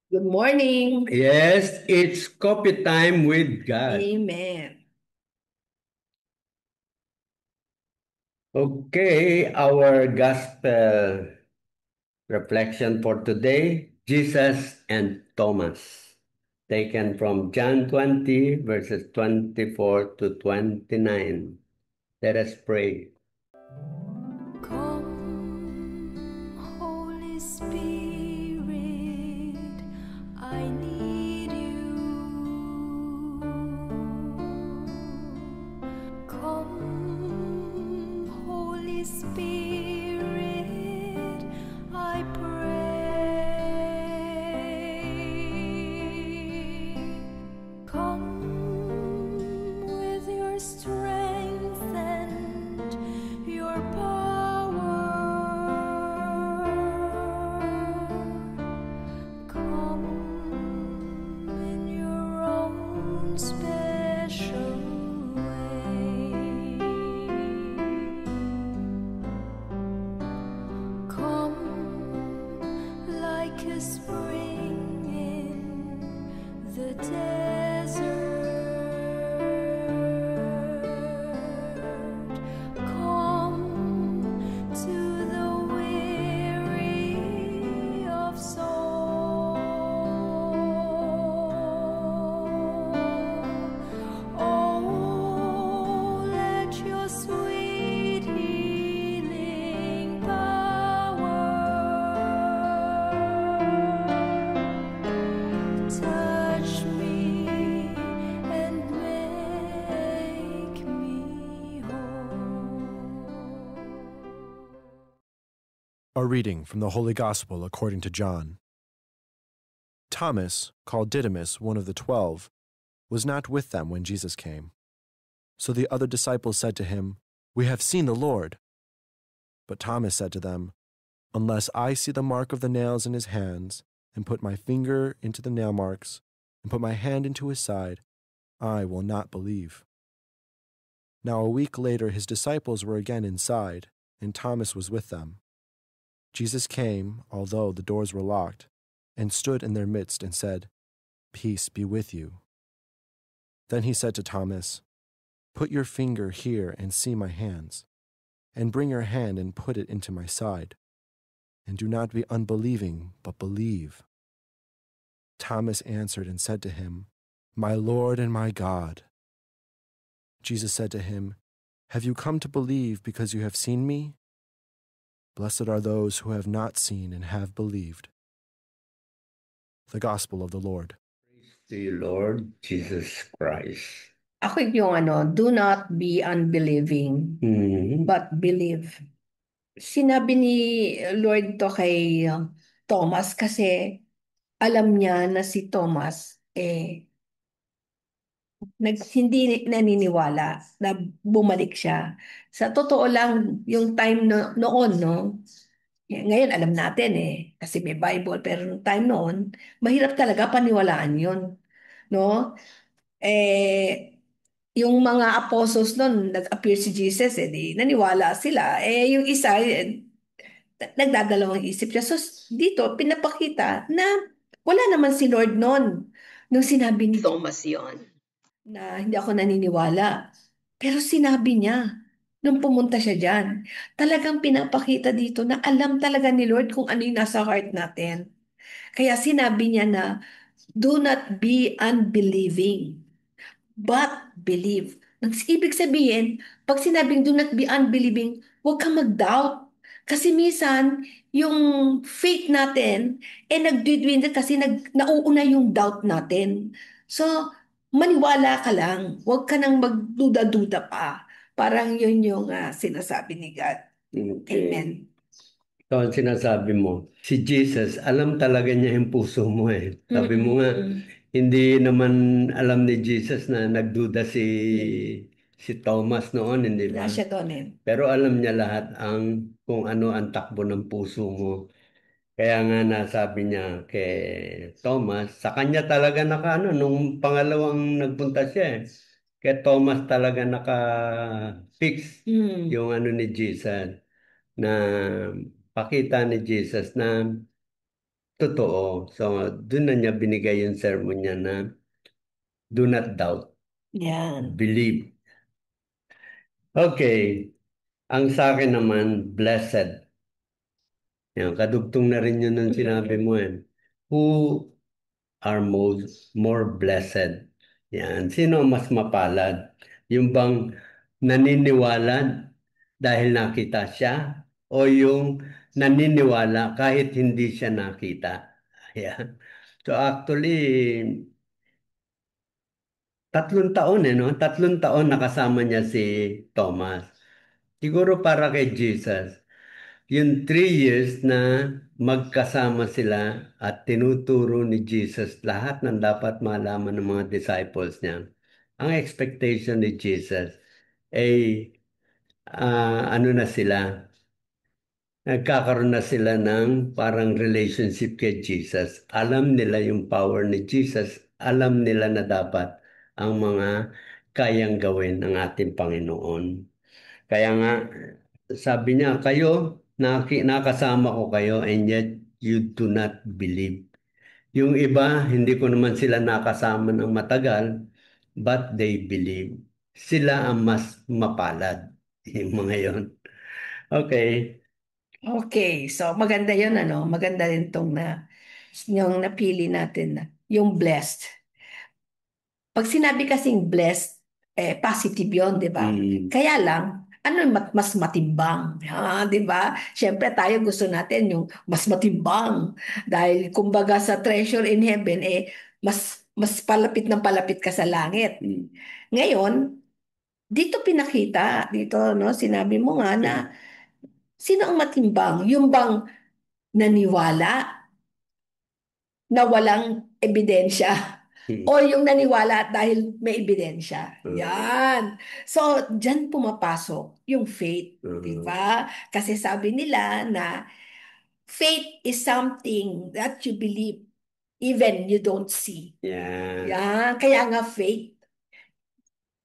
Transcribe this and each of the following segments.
Good morning. Yes, it's coffee time with God. Amen. Okay, our gospel reflection for today, Jesus and Thomas, taken from John 20, verses 24 to 29. Let us pray. Come, Holy Spirit, I need you. Come, Holy Spirit, I pray. Come with your strength and your power. Come in your own special way. Come like a spring in the desert. Come to the weary of soul. Oh, let your sweet healing power touch me and make me whole. A reading from the Holy Gospel according to John. Thomas, called Didymus, one of the 12, was not with them when Jesus came. So the other disciples said to him, "We have seen the Lord." But Thomas said to them, "Unless I see the mark of the nails in his hands, and put my finger into the nail marks, and put my hand into his side, I will not believe." Now a week later his disciples were again inside, and Thomas was with them. Jesus came, although the doors were locked, and stood in their midst and said, "Peace be with you." Then he said to Thomas, "Put your finger here and see my hands, and bring your hand and put it into my side, and do not be unbelieving, but believe." Thomas answered and said to him, "My Lord and my God." Jesus said to him, "Have you come to believe because you have seen me? Blessed are those who have not seen and have believed." The Gospel of the Lord. Praise to you, Lord Jesus Christ. Ako yung do not be unbelieving, Mhm. but believe. Sinabi ni Lord to kay Thomas kasi alam niya na si Thomas hindi naniniwala na bumalik siya. Sa totoo lang, yung time noon, no? Ngayon alam natin kasi may Bible, pero nung time noon, mahirap talaga paniwalaan yun, no? Eh, yung mga apostles noon, nag-appear si Jesus, di naniwala sila. Yung isa, nagdadalawang isip siya. So, dito, pinapakita na wala naman si Lord noon. Nung sinabi ni Thomas yon na hindi ako naniniwala. Pero sinabi niya, nung pumunta siya dyan, talagang pinapakita dito na alam talaga ni Lord kung ano yung nasa heart natin. Kaya sinabi niya na, do not be unbelieving, but believe. Ibig sabihin, pag sinabing do not be unbelieving, huwag kang mag-doubt. Kasi minsan, yung faith natin, nagdidwindle kasi nauuna yung doubt natin. So, maniwala ka lang. Huwag ka nang magduda-duda pa. Parang yun yung sinasabi ni God. Okay. Amen. Ito ang sinasabi mo. Si Jesus, alam talaga niya yung puso mo eh. Sabi mo nga, Mm-mm. hindi naman alam ni Jesus na nagduda si Thomas noon, hindi Wala ba? siya doon eh. Pero alam niya lahat kung ano ang takbo ng puso mo. Kaya nga nasabi niya kay Thomas, sa kanya talaga nung pangalawang nagpunta siya kay Thomas talaga naka-fix Mm. yung ni Jesus na pakita ni Jesus na totoo. So, doon na niya binigay yung sermon niya na do not doubt, Yan. believe. Okay, ang sa akin naman, blessed. Yan, kadugtong na rin yun ng sinabi mo eh. Who are more blessed? Yan, sino ang mas mapalad? Yung bang naniniwala dahil nakita siya o yung naniniwala kahit hindi siya nakita? Yan. So actually, 3 taon no? 3 taon nakasama niya si Thomas. Siguro para kay Jesus. Yung 3 years na magkasama sila at tinuturo ni Jesus lahat ng dapat malaman ng mga disciples niya. Ang expectation ni Jesus ay ano na sila, nagkakaroon na sila ng parang relationship kay Jesus. Alam nila yung power ni Jesus. Alam nila na dapat ang mga kayang gawin ng ating Panginoon. Kaya nga, sabi niya, kayo, nakasama ko kayo and yet you do not believe. Yung iba, hindi ko naman sila nakasama ng matagal, but they believe. Sila ang mas mapalad. Yung mga yon. Okay. Okay, so maganda yun, ano? Maganda rin tong yung napili natin na, yung blessed. Pag sinabi kasing blessed, positive yun, di ba? Kaya lang, ano yung mas matimbang? Di ba? Siyempre tayo gusto natin yung mas matimbang. Dahil kumbaga sa treasure in heaven, mas palapit ng palapit ka sa langit. Ngayon, dito pinakita, dito no, sinabi mo nga na sino ang matimbang? Yung bang naniwala na walang ebidensya o yung naniwala dahil may ebidensya. Yan. So, dyan pumapasok yung faith. Di ba? Kasi sabi nila na faith is something that you believe even you don't see. Yeah. Yan. Kaya nga faith.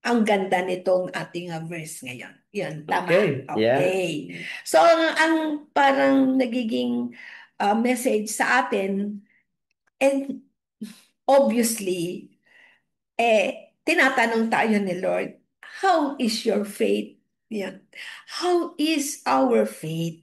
Ang ganda nitong ating verse ngayon. Yan, tama. Okay, yeah. Okay. So, ang parang nagiging message sa atin, and obviously, tinatanong tayo ni Lord, how is your faith? Yan. How is our faith?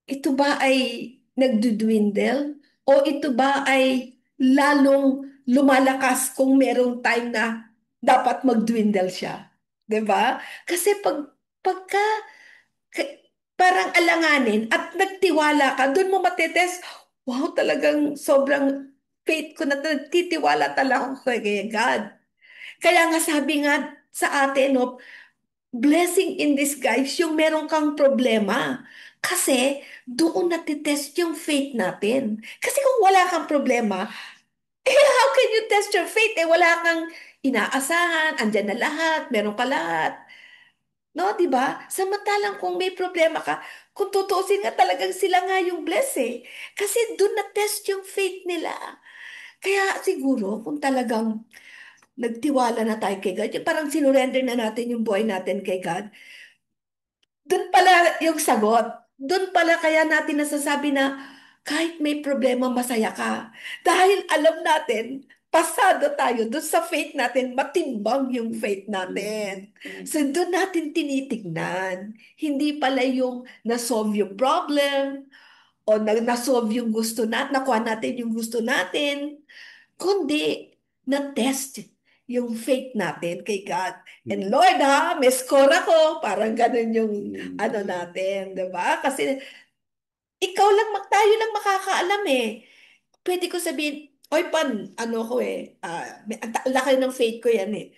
Ito ba ay nagdudwindle? O ito ba ay lalong lumalakas kung merong time na dapat magdwindle siya? 'Di ba? Kasi pagka parang alanganin at nagtiwala ka, doon mo matetest, wow, talagang sobrang faith ko na nagtitiwala talaga ako kay God. Kaya nga sabi nga sa atin, no, blessing in disguise yung meron kang problema. Kasi doon natitest yung faith natin. Kasi kung wala kang problema, how can you test your faith? Wala kang inaasahan, andyan na lahat, meron ka lahat. No, di ba? Samantalang kung may problema ka, kung tutuusin nga talagang sila nga yung bless Kasi doon na-test yung faith nila. Kaya siguro kung talagang nagtiwala na tayo kay God, yung parang sinurrender na natin yung buhay natin kay God, doon pala yung sagot. Doon pala kaya natin nasasabi na kahit may problema, masaya ka. Dahil alam natin, pasado tayo doon sa faith natin, matimbang yung faith natin. So doon natin tinitignan. Hindi pala yung na-solve yung problem o na-solve yung gusto natin, nakuha natin yung gusto natin, kundi na-test yung faith natin kay God. And Lord may score ako. Parang ganun yung ano natin, di ba? Kasi ikaw lang, tayo lang makakaalam Pwede ko sabihin, oy pan, ano ko ang laki ng faith ko yan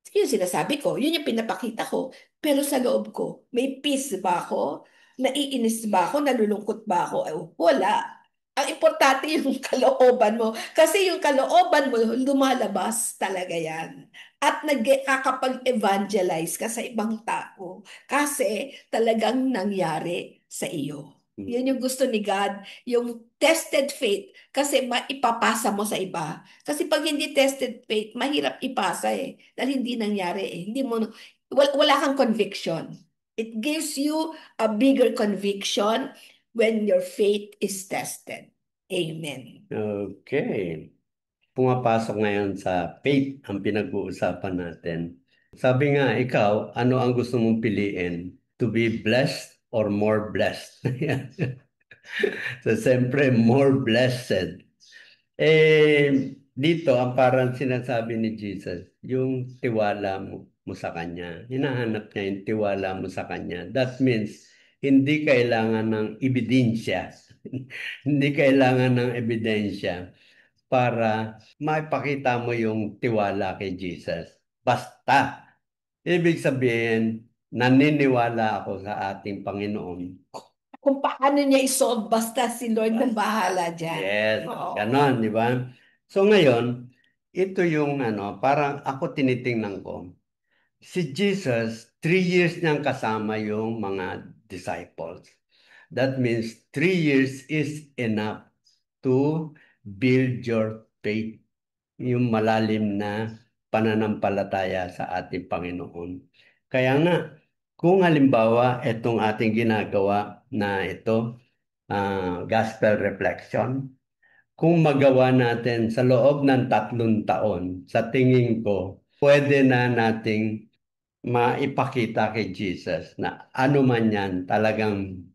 Yun sinasabi ko, yun yung pinapakita ko. Pero sa loob ko, may peace ba ako? Naiinis ba ako? Nalulungkot ba ako? Wala. Ang importante yung kalooban mo. Kasi yung kalooban mo, lumalabas talaga yan. At nagkakapag-evangelize ka sa ibang tao. Kasi talagang nangyari sa iyo. Yun yung gusto ni God, yung tested faith. Kasi maipapasa mo sa iba. Kasi pag hindi tested faith, mahirap ipasa dahil hindi nangyari Hindi mo, wala kang conviction. It gives you a bigger conviction when your faith is tested. Amen. Okay. Pumapasok ngayon sa faith ang pinag-uusapan natin. Sabi nga, ikaw, ano ang gusto mong piliin? To be blessed or more blessed? So, siyempre, more blessed. Dito, ang parang sinasabi ni Jesus, yung tiwala mo sa Kanya. Hinahanap niya yung tiwala mo sa Kanya. That means, hindi kailangan ng ebidensya. Hindi kailangan ng ebidensya para maipakita mo yung tiwala kay Jesus. Basta, ibig sabihin, naniniwala ako sa ating Panginoon. Kung paano niya isolve, basta si Lord na bahala dyan. Yes, Oo. ganon, di ba? So ngayon, ito yung parang ako tinitingnan ko. Si Jesus, 3 years niyang kasama yung mga disciples. That means 3 years is enough to build your faith, yung malalim na pananampalataya sa ating Panginoon. Kaya nga, kung halimbawa itong ating ginagawa na ito, gospel reflection, kung magawa natin sa loob ng 3 taon, sa tingin ko, pwede na nating maipakita kay Jesus na ano man yan, talagang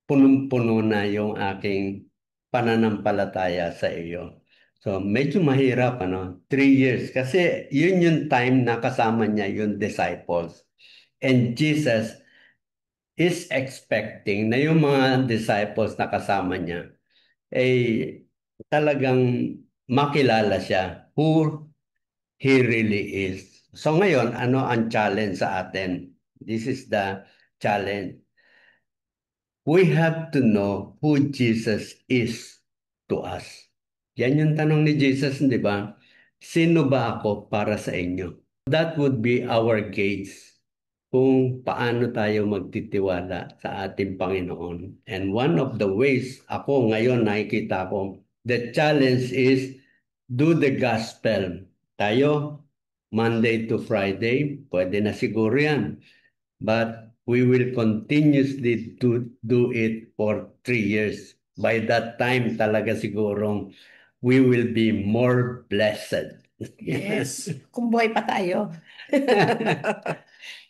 punong-puno na yung aking pananampalataya sa iyo. So, medyo mahirap, 3 years. Kasi yun yung time na kasama niya yung disciples. And Jesus is expecting na yung mga disciples na kasama niya ay talagang makilala siya who he really is. So ngayon, ano ang challenge sa atin? This is the challenge. We have to know who Jesus is to us. Yan yung tanong ni Jesus, di ba? Sino ba ako para sa inyo? That would be our gauge kung paano tayo magtitiwala sa ating Panginoon. And one of the ways ako ngayon nakikita ko, the challenge is do the gospel. Tayo, Monday to Friday, pwede na siguro yan. But we will continuously do it for 3 years. By that time, talaga sigurong we will be more blessed. Yes. Kung buhay pa tayo.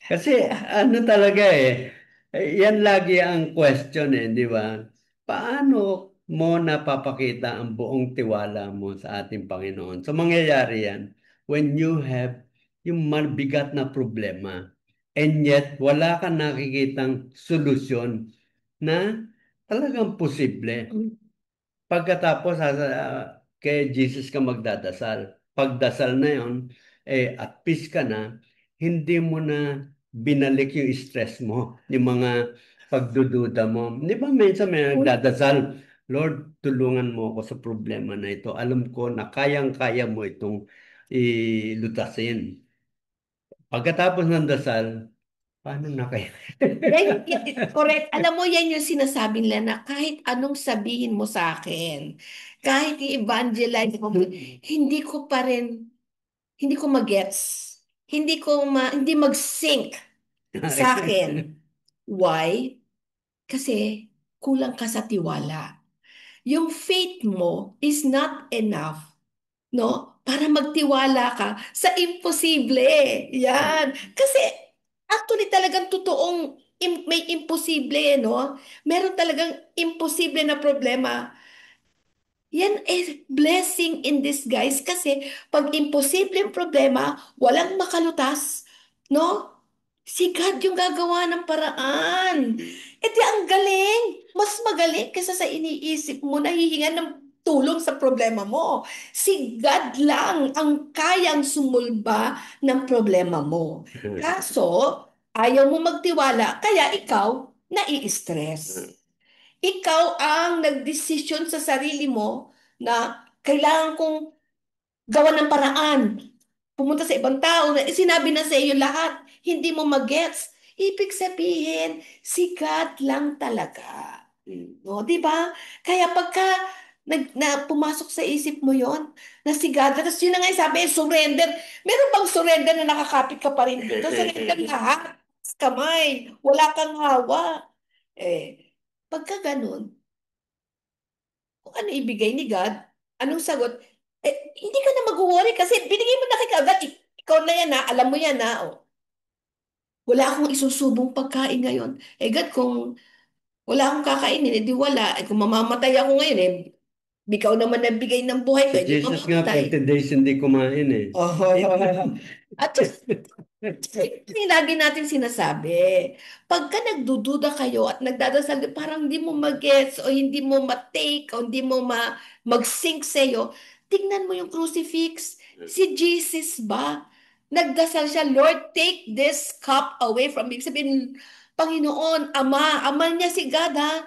Kasi ano talaga yan lagi ang question di ba? Paano mo napapakita ang buong tiwala mo sa ating Panginoon? So mangyayari yan when you have yung mabigat na problema and yet wala kang nakikitang solusyon na talagang posible. Pagkatapos kay Jesus ka magdadasal. Pagdasal na yon, at peace ka na, hindi mo na binalik yung stress mo, yung mga pagdududa mo. Di ba minsan may nagdadasal, Lord, tulungan mo ako sa problema na ito. Alam ko na kayang-kaya mo itong ilutasin. Pagkatapos ng dasal, paano na kayo? Correct. Alam mo, yan yung sinasabi nila na kahit anong sabihin mo sa akin, kahit i-evangelize mo, hindi ko pa rin, hindi ko magets. Hindi mag-sync sa akin. Why? Kasi kulang ka sa tiwala. Yung faith mo is not enough, no? Para magtiwala ka sa imposible. Yan. Kasi actually talagang totoong may imposible, no? Meron talagang imposible na problema. Yan is blessing in disguise kasi pag imposible yung problema, walang makalutas, no? Si God yung gagawa ng paraan. E di ang galing. Mas magaling kaysa sa iniisip mo na hihinga ng tulong sa problema mo. Si God lang ang kayang sumulba ng problema mo. Kaso, ayaw mo magtiwala, kaya ikaw nai-stress. Ikaw ang nagdesisyon sa sarili mo na kailangan kong gawan ng paraan. Pumunta sa ibang tao na sinabi na sa iyo lahat, hindi mo magets. Ibig sabihin, si God lang talaga. No, di ba? Kaya pagka pumasok sa isip mo yon na si God, tapos yun na nga yung sabi, surrender. Meron bang surrender na nakakapit ka pa rin dito? Surrender lahat. Kamay. Wala kang hawa. Pagka ganun, kung ano ibigay ni God, anong sagot, hindi ka na mag-worry kasi binigay mo na kay God. Ikaw na yan ha, alam mo yan ha. Oh, wala akong isusubong pagkain ngayon. God, kung wala akong kakainin, edi wala. Kung mamamatay ako ngayon, ikaw naman nagbigay ng buhay ko, Si edi Jesus nga, mamamatay. 40 days hindi kumain eh. Oh, at yung lagi natin sinasabi, pagka nagdududa kayo at nagdadasal, parang hindi mo mag-gets o hindi mo ma-take o hindi mo mag-sync sa'yo, tingnan mo yung crucifix. Si Jesus ba? Nagdasal siya, Lord, take this cup away from me. Sabihin, Panginoon, Ama niya si God ha.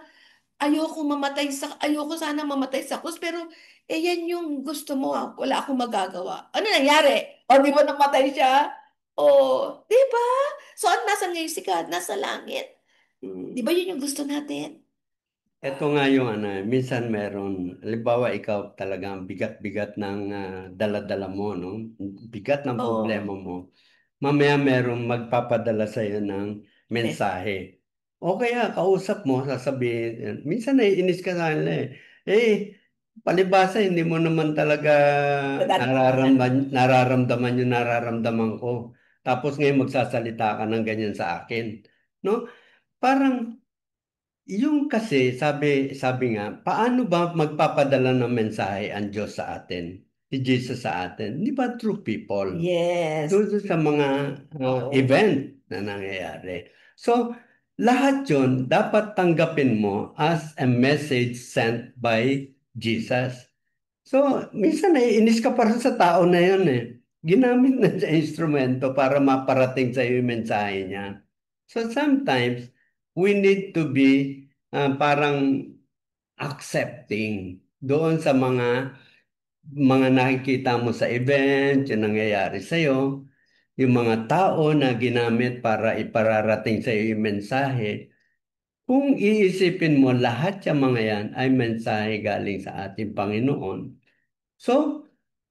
Ayoko sana mamatay sa krus, pero yan yung gusto mo ha. Wala akong magagawa. Ano nangyari? O, di ba namatay siya? O, di ba? So, at nasa ngayon si God? Nasa langit. Di ba yun yung gusto natin? Ito nga yung minsan meron, halimbawa ikaw talagang bigat-bigat ng dala-dala mo, no? Bigat ng problema Oh, mo. Mamaya merong magpapadala sa iyo ng mes. mensahe. O kaya kausap mo, sasabihin, minsan naiinis ka sa kanila eh. Palibasa hindi mo naman talaga Nadadaanan. nararamdaman yung nararamdaman ko. Tapos ngayon magsasalita ka ng ganyan sa akin. No? Parang yung kasi, sabi nga, paano ba magpapadala ng mensahe ang Diyos sa atin? Si Jesus sa atin? Di ba through people? Yes. Doon sa mga Oo. event na nangyayari. So, lahat yun dapat tanggapin mo as a message sent by Jesus. So, minsan naiinis ka para sa tao na yun eh. Ginamit na sa instrumento para maparating sa iyo yung mensahe niya. So, sometimes, we need to be parang accepting doon sa mga nakikita mo sa event, yung nangyayari sa'yo, yung mga tao na ginamit para ipararating sa iyo yung mensahe. Kung iisipin mo lahat yung mga yan ay mensahe galing sa ating Panginoon. So,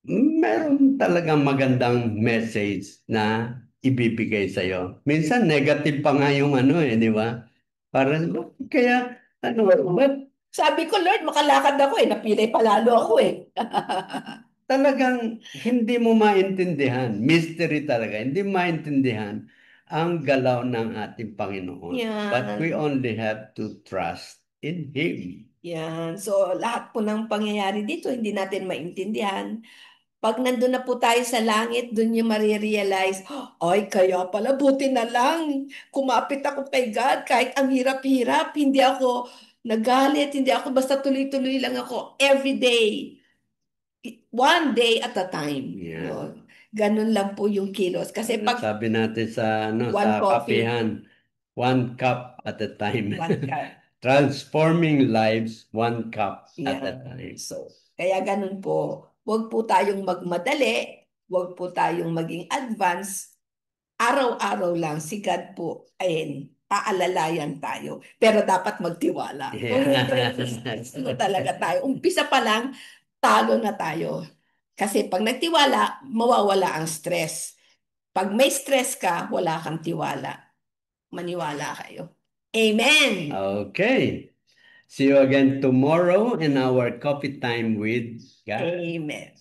meron talagang magandang message na ibibigay sa iyo. Minsan negative pa nga yung di ba? Para kaya ba't Sabi ko, Lord, makalakad ako napilay palalo ako talagang hindi mo maintindihan, mystery talaga, hindi maintindihan ang galaw ng ating Panginoon. But we Yan. only have to trust in Him. Yan. So, lahat po ng pangyayari dito, hindi natin maintindihan. Pag nandun na po tayo sa langit, dun niyo marirealize, ay, kaya pala, buti na lang. Kumapit ako kay God, kahit ang hirap-hirap, hindi ako nagalit, hindi ako basta tuloy-tuloy lang ako every day. One day at a time. Yeah. Yun. Ganun lang po yung kilos. Kasi pag Sabi natin sa one sa coffee, kapihan, one cup at a time. one cup. Transforming lives one cup at a Yan. time. So, kaya ganun po. Huwag po tayong magmadali. Huwag po tayong maging advance. Araw-araw lang si God po ay aalalayan tayo. Pero dapat magtiwala. Kung hindi, ano talaga tayo. Umpisa pa lang, talo na tayo. Kasi pag nagtiwala, mawawala ang stress. Pag may stress ka, wala kang tiwala. Maniwala kayo. Amen! Okay. See you again tomorrow in our coffee time with God. Amen.